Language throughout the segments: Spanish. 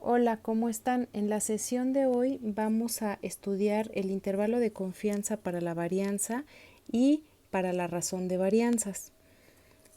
Hola, ¿cómo están? En la sesión de hoy vamos a estudiar el intervalo de confianza para la varianza y para la razón de varianzas.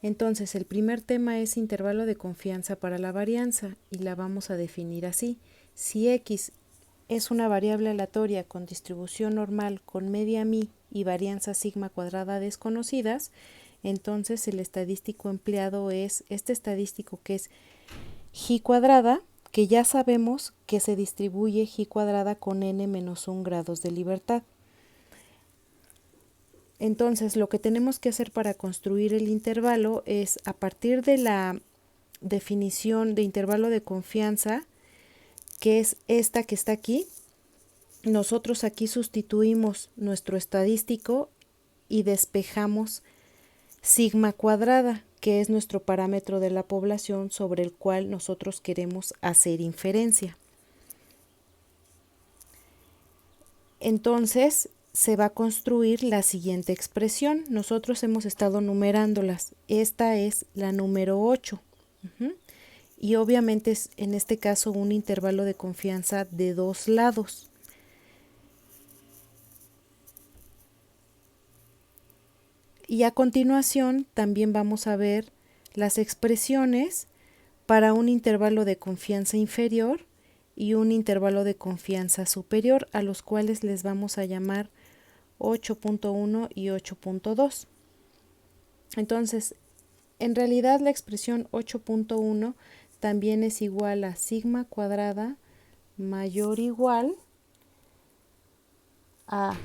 Entonces, el primer tema es intervalo de confianza para la varianza y la vamos a definir así. Si x es una variable aleatoria con distribución normal con media mi y varianza sigma cuadrada desconocidas, entonces el estadístico empleado es este estadístico que es g cuadrada, que ya sabemos que se distribuye g cuadrada con n-1 grados de libertad. Entonces, lo que tenemos que hacer para construir el intervalo es, a partir de la definición de intervalo de confianza, que es esta que está aquí, nosotros aquí sustituimos nuestro estadístico y despejamos sigma cuadrada, que es nuestro parámetro de la población sobre el cual nosotros queremos hacer inferencia. Entonces se va a construir la siguiente expresión. Nosotros hemos estado numerándolas. Esta es la número 8. Y obviamente es en este caso un intervalo de confianza de dos lados. Y a continuación también vamos a ver las expresiones para un intervalo de confianza inferior y un intervalo de confianza superior, a los cuales les vamos a llamar 8.1 y 8.2. Entonces, en realidad la expresión 8.1 también es igual a sigma cuadrada mayor o igual a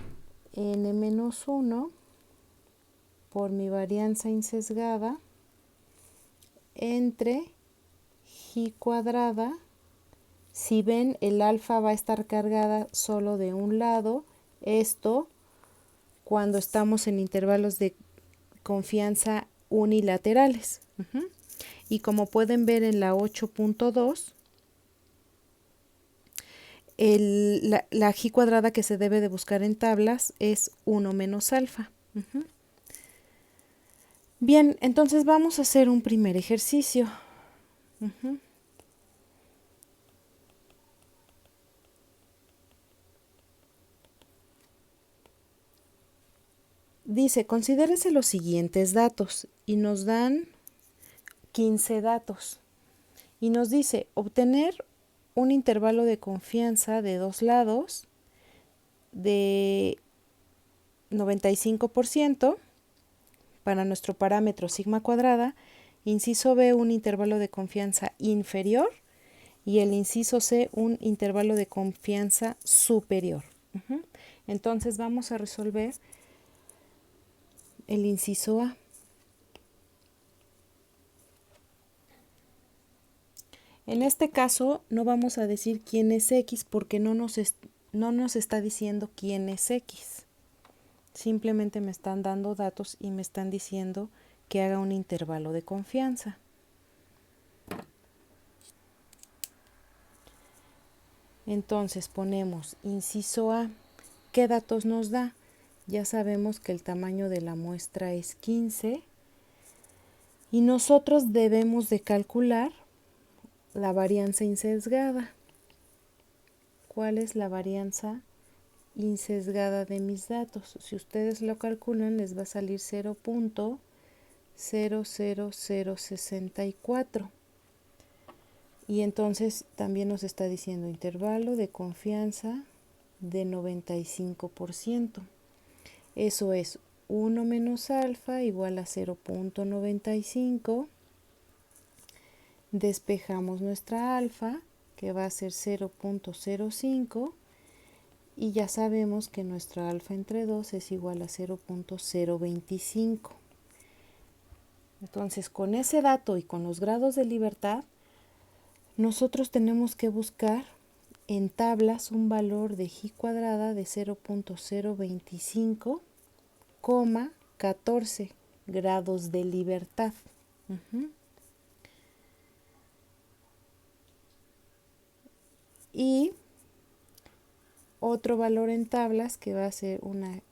n-1 por mi varianza insesgada entre g cuadrada. Si ven, el alfa va a estar cargada solo de un lado. Esto cuando estamos en intervalos de confianza unilaterales. Y como pueden ver en la 8.2, la g cuadrada que se debe de buscar en tablas es 1 menos alfa. Bien, entonces vamos a hacer un primer ejercicio. Dice, considérese los siguientes datos y nos dan 15 datos. Y nos dice, obtener un intervalo de confianza de dos lados de 95% para nuestro parámetro sigma cuadrada, inciso B un intervalo de confianza inferior y el inciso C un intervalo de confianza superior. Entonces vamos a resolver el inciso A. En este caso no vamos a decir quién es X porque no nos está diciendo quién es X. Simplemente me están dando datos y me están diciendo que haga un intervalo de confianza. Entonces ponemos inciso A. ¿Qué datos nos da? Ya sabemos que el tamaño de la muestra es 15 y nosotros debemos de calcular la varianza insesgada. ¿Cuál es la varianza insesgada de mis datos? Si ustedes lo calculan, les va a salir 0.00064. Y entonces también nos está diciendo intervalo de confianza de 95%. Eso es 1 menos alfa igual a 0.95. Despejamos nuestra alfa, que va a ser 0.05, y ya sabemos que nuestra alfa entre 2 es igual a 0.025. Entonces, con ese dato y con los grados de libertad, nosotros tenemos que buscar en tablas un valor de g cuadrada de 0.025, 14 grados de libertad. Y otro valor en tablas que va a ser una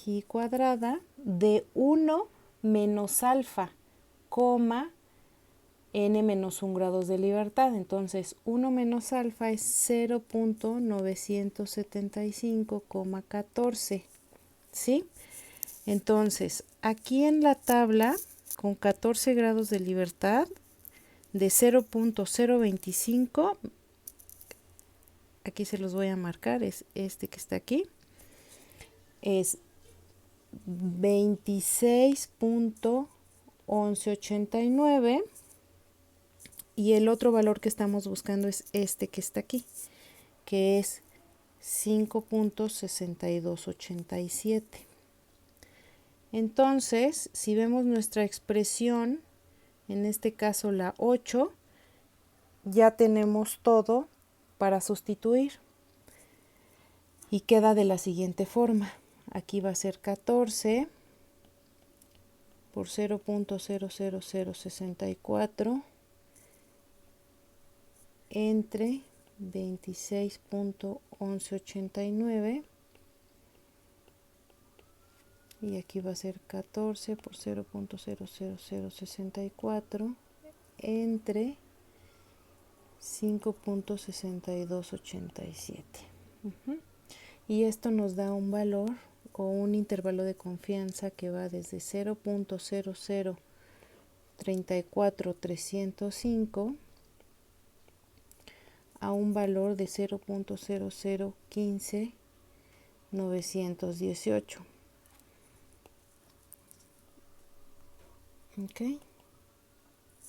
g cuadrada de 1 menos alfa, n menos 1 grados de libertad. Entonces 1 menos alfa es 0.975,14. ¿Sí? Entonces aquí en la tabla con 14 grados de libertad de 0.025, aquí se los voy a marcar, es este que está aquí, es 26.1189 y el otro valor que estamos buscando es este que está aquí, que es 5.6287. Entonces, si vemos nuestra expresión, en este caso la 8, ya tenemos todo para sustituir y queda de la siguiente forma. Aquí va a ser 14 por 0.00064 entre 26.1189 y aquí va a ser 14 por 0.00064 entre 5.6287. Y esto nos da un valor o un intervalo de confianza que va desde 0.0034305 a un valor de 0.0015918. ¿Ok?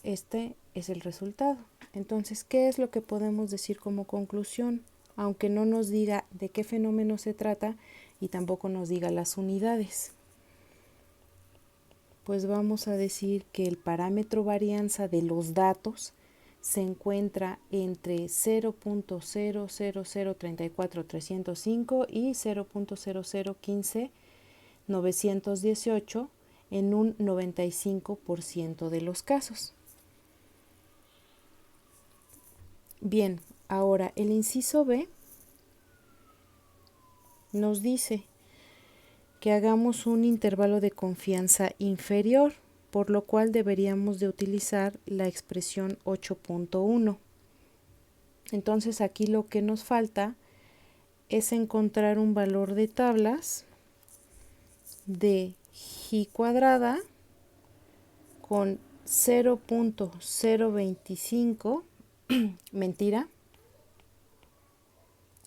Este es el resultado. Entonces, ¿qué es lo que podemos decir como conclusión? Aunque no nos diga de qué fenómeno se trata y tampoco nos diga las unidades. Pues vamos a decir que el parámetro varianza de los datos se encuentra entre 0.00034.305 y 0.0015918 en un 95% de los casos. Bien, ahora el inciso B nos dice que hagamos un intervalo de confianza inferior, por lo cual deberíamos de utilizar la expresión 8.1. Entonces aquí lo que nos falta es encontrar un valor de tablas de j cuadrada con 0.025, mentira,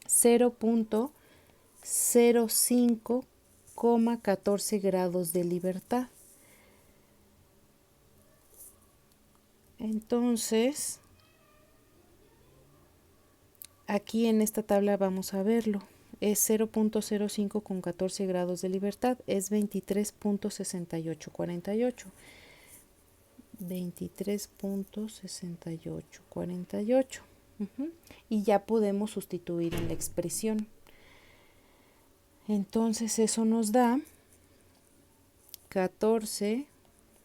0.05,14 grados de libertad. Entonces, aquí en esta tabla vamos a verlo. Es 0.05 con 14 grados de libertad, es 23.6848. 23.6848. Y ya podemos sustituir en la expresión. Entonces eso nos da 14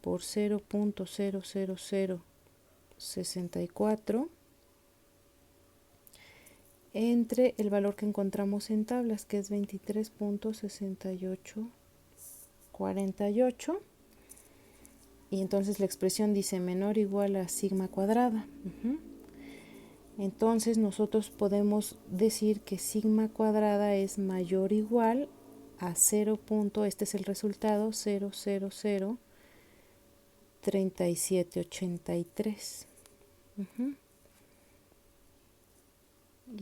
por 0.00064 entre el valor que encontramos en tablas, que es 23.6848. Y entonces la expresión dice menor o igual a sigma cuadrada. Entonces nosotros podemos decir que sigma cuadrada es mayor o igual a 0. Este es el resultado, 0.0003783.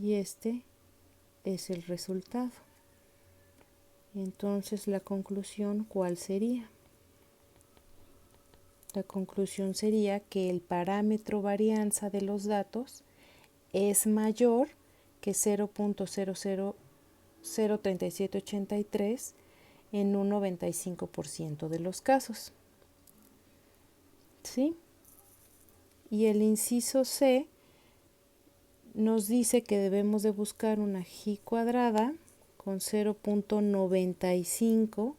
Y este es el resultado. Entonces la conclusión, ¿cuál sería? La conclusión sería que el parámetro varianza de los datos es mayor que 0.0003783 en un 95% de los casos. ¿Sí? Y el inciso C nos dice que debemos de buscar una j cuadrada con 0.95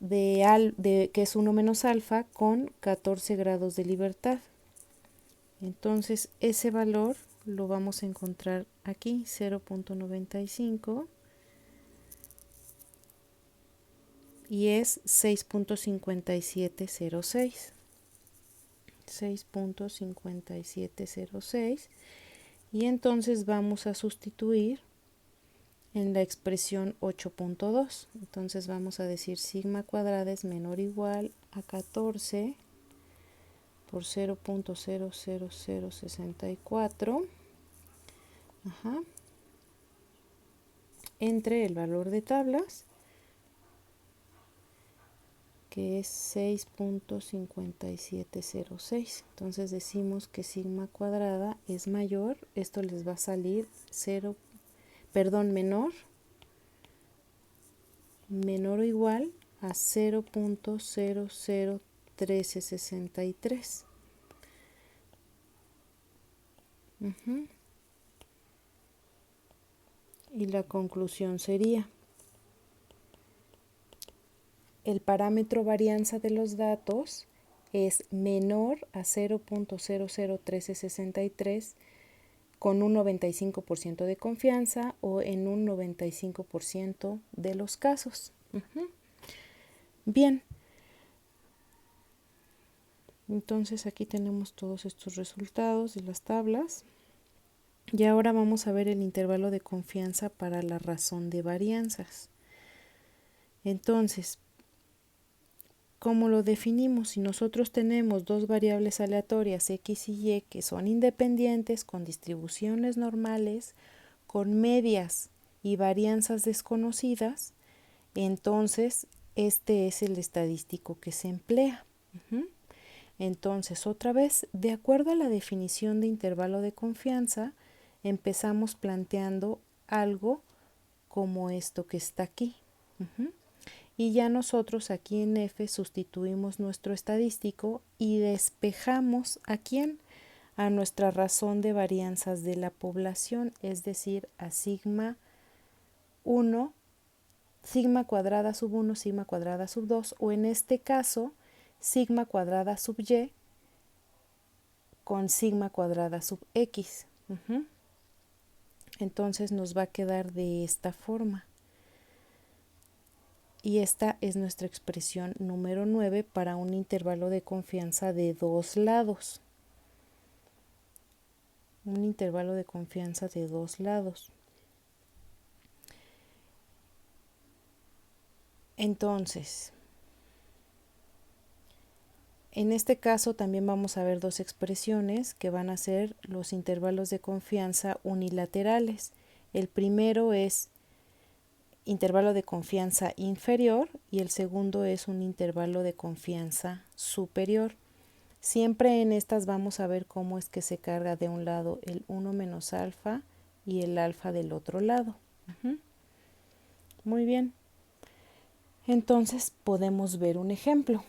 que es 1 menos alfa con 14 grados de libertad. Entonces ese valor lo vamos a encontrar aquí, 0.95, y es 6.5706. 6.5706, y entonces vamos a sustituir en la expresión 8.2. Entonces vamos a decir sigma cuadrada es menor o igual a 14 por 0.00064, entre el valor de tablas, que es 6.5706. Entonces decimos que sigma cuadrada es mayor, esto les va a salir menor o igual a 0.001363. Y la conclusión sería: el parámetro varianza de los datos es menor a 0.001363 con un 95% de confianza o en un 95% de los casos. Bien, entonces aquí tenemos todos estos resultados de las tablas. Y ahora vamos a ver el intervalo de confianza para la razón de varianzas. Entonces, ¿cómo lo definimos? Si nosotros tenemos dos variables aleatorias x y y que son independientes, con distribuciones normales, con medias y varianzas desconocidas, entonces este es el estadístico que se emplea. Entonces, otra vez, de acuerdo a la definición de intervalo de confianza, empezamos planteando algo como esto que está aquí. Y ya nosotros aquí en F sustituimos nuestro estadístico y despejamos ¿a quién? A nuestra razón de varianzas de la población, es decir, a sigma 1, sigma cuadrada sub 1, sigma cuadrada sub 2, o en este caso, sigma cuadrada sub y con sigma cuadrada sub x. Entonces nos va a quedar de esta forma. Y esta es nuestra expresión número 9 para un intervalo de confianza de dos lados. Un intervalo de confianza de dos lados. Entonces, en este caso también vamos a ver dos expresiones que van a ser los intervalos de confianza unilaterales. El primero es intervalo de confianza inferior y el segundo es un intervalo de confianza superior. Siempre en estas vamos a ver cómo es que se carga de un lado el 1 menos alfa y el alfa del otro lado. Muy bien. Entonces podemos ver un ejemplo.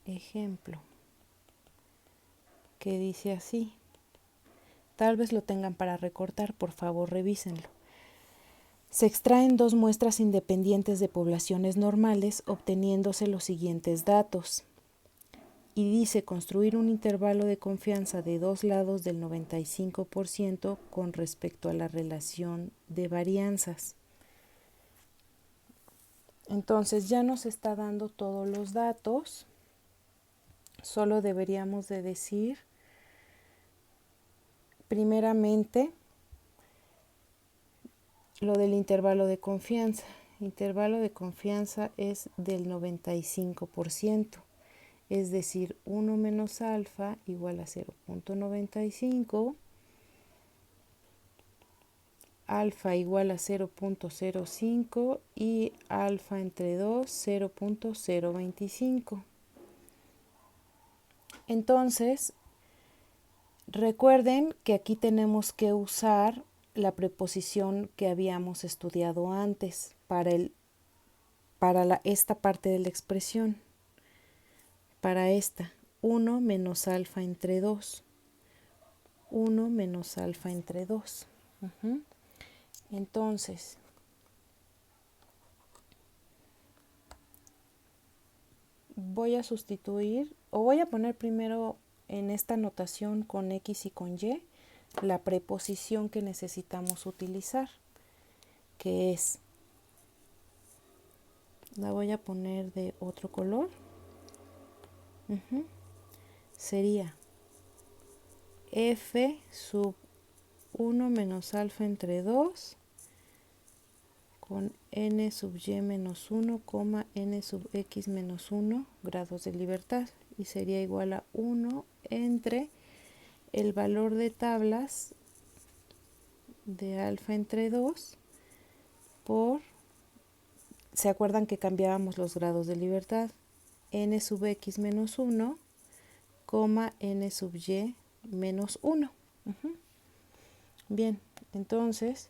Ejemplo que dice así. Tal vez lo tengan para recortar, por favor revísenlo. Se extraen dos muestras independientes de poblaciones normales obteniéndose los siguientes datos. Y dice construir un intervalo de confianza de dos lados del 95% con respecto a la relación de varianzas. Entonces ya nos está dando todos los datos. Solo deberíamos de decir, primeramente, lo del intervalo de confianza. Intervalo de confianza es del 95%. Es decir, 1 menos alfa igual a 0.95, alfa igual a 0.05 y alfa entre 2, 0.025. Entonces, recuerden que aquí tenemos que usar la preposición que habíamos estudiado antes para esta parte de la expresión. Para esta, 1 menos alfa entre 2. 1 menos alfa entre 2. Entonces, voy a sustituir, o voy a poner primero en esta notación con X y con Y, la preposición que necesitamos utilizar, que es La voy a poner de otro color. Sería f sub 1 menos alfa entre 2 con n sub y menos 1, n sub x menos 1 grados de libertad, y sería igual a 1 entre el valor de tablas de alfa entre 2 por, ¿se acuerdan que cambiábamos los grados de libertad? N sub x menos 1, n sub y menos 1. Bien, entonces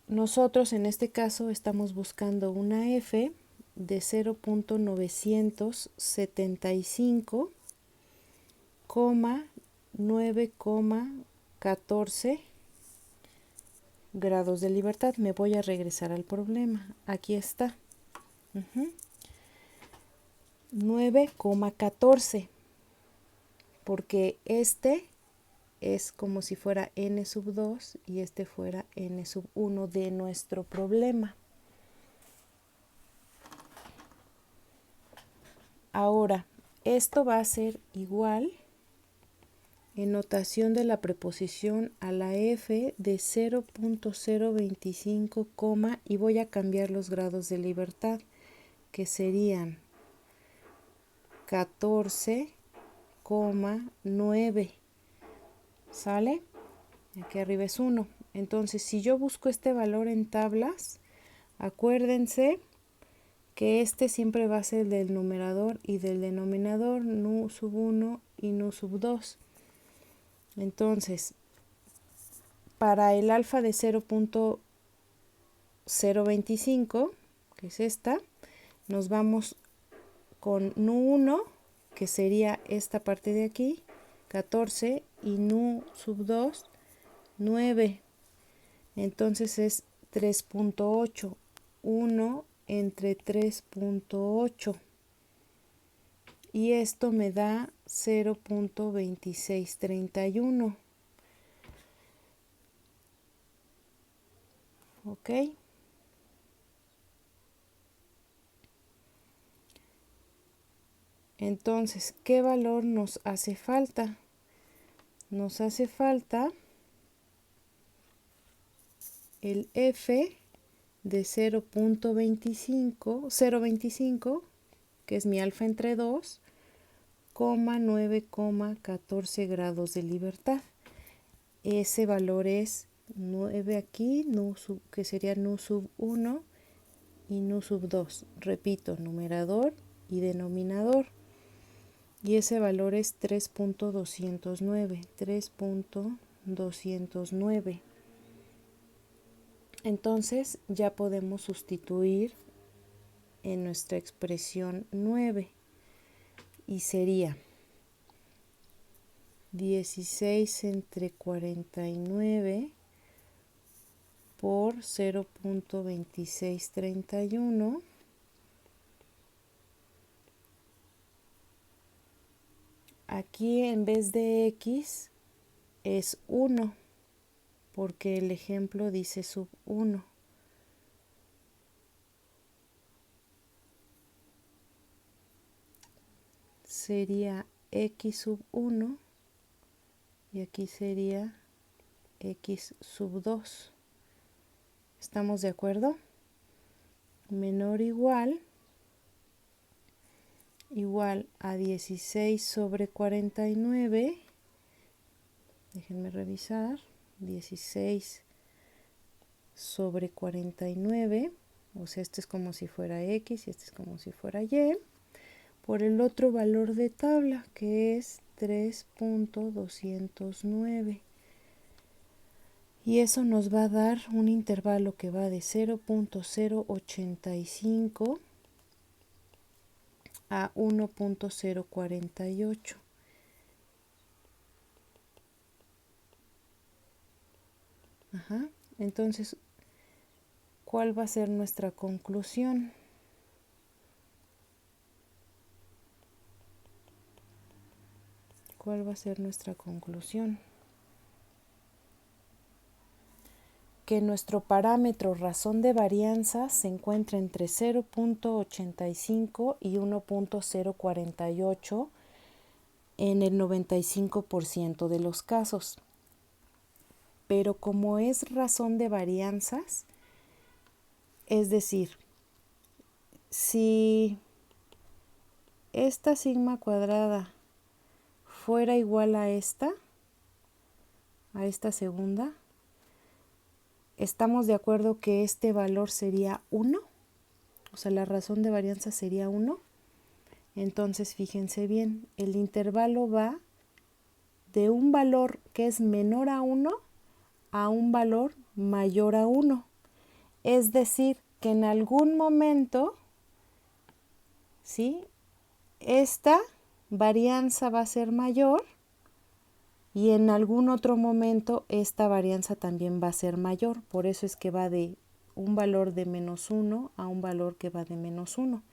nosotros en este caso estamos buscando una f de 0.975, 9,14 grados de libertad. Me voy a regresar al problema. Aquí está. 9,14, porque este es como si fuera n sub 2 y este fuera n sub 1 de nuestro problema. Ahora, esto va a ser igual en notación de la preposición a la f de 0.025, y voy a cambiar los grados de libertad, que serían 14,9. ¿Sale? Aquí arriba es 1. Entonces, si yo busco este valor en tablas, acuérdense que este siempre va a ser del numerador y del denominador, nu sub 1 y nu sub 2. Entonces, para el alfa de 0.025, que es esta, nos vamos con nu 1, que sería esta parte de aquí, 14, y nu sub 2, 9. Entonces es 3.8, 1 entre 3.8. Y esto me da 0.2631. ¿Ok? Entonces, ¿qué valor nos hace falta? Nos hace falta el f de 0.25, que es mi alfa entre 2, 9,14 grados de libertad. Ese valor es 9 aquí, que sería nu sub 1 y nu sub 2. Repito, numerador y denominador. Y ese valor es 3.209. 3.209. Entonces ya podemos sustituir en nuestra expresión 9. Y sería 16 entre 49 por 0.2631. Aquí en vez de x es 1, porque el ejemplo dice sub 1. Sería x sub 1 y aquí sería x sub 2. ¿Estamos de acuerdo? Menor o igual a 16 sobre 49. Déjenme revisar. 16 sobre 49. O sea, este es como si fuera x y este es como si fuera y. Por el otro valor de tabla, que es 3.209. Y eso nos va a dar un intervalo que va de 0.085 a 1.048. Entonces, ¿cuál va a ser nuestra conclusión? ¿Cuál va a ser nuestra conclusión? que nuestro parámetro razón de varianza se encuentra entre 0.85 y 1.048 en el 95% de los casos. Pero como es razón de varianzas, es decir, si esta sigma cuadrada fuera igual a esta segunda, estamos de acuerdo que este valor sería 1, o sea, la razón de varianza sería 1. Entonces, fíjense bien, el intervalo va de un valor que es menor a 1 a un valor mayor a 1. Es decir, que en algún momento, ¿sí?, esta varianza va a ser mayor y en algún otro momento esta varianza también va a ser mayor. Por eso es que va de un valor de -1 a un valor que va de -1.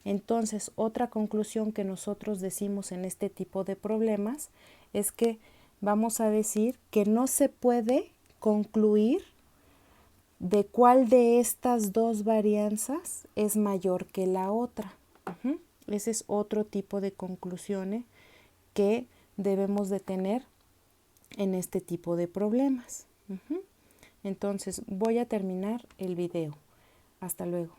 Entonces, otra conclusión que nosotros decimos en este tipo de problemas es que vamos a decir que no se puede concluir de cuál de estas dos varianzas es mayor que la otra. Ese es otro tipo de conclusiones que debemos de tener en este tipo de problemas. Entonces, voy a terminar el video. Hasta luego.